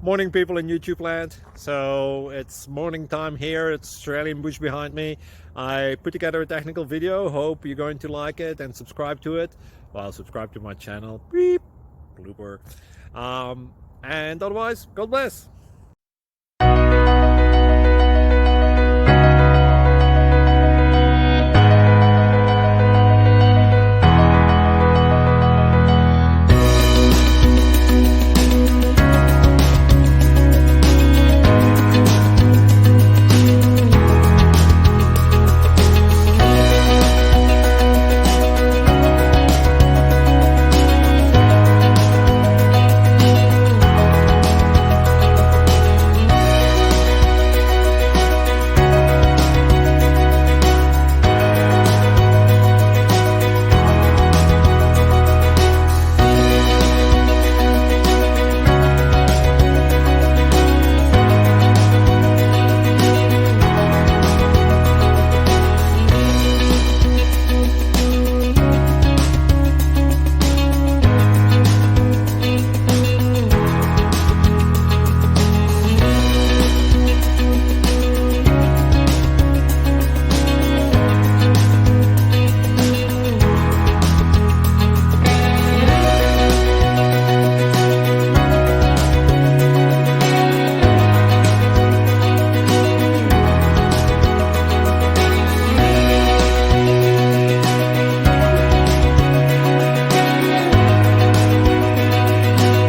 Morning, people in YouTube land. So it's morning time here. It's Australian bush behind me. I put together a technical video. Hope you're going to like it and subscribe to it. Well, subscribe to my channel. Beep. Blooper. And otherwise, God bless.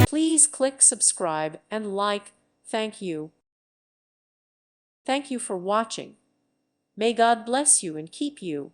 Please click subscribe and like. Thank you. Thank you for watching. May God bless you and keep you.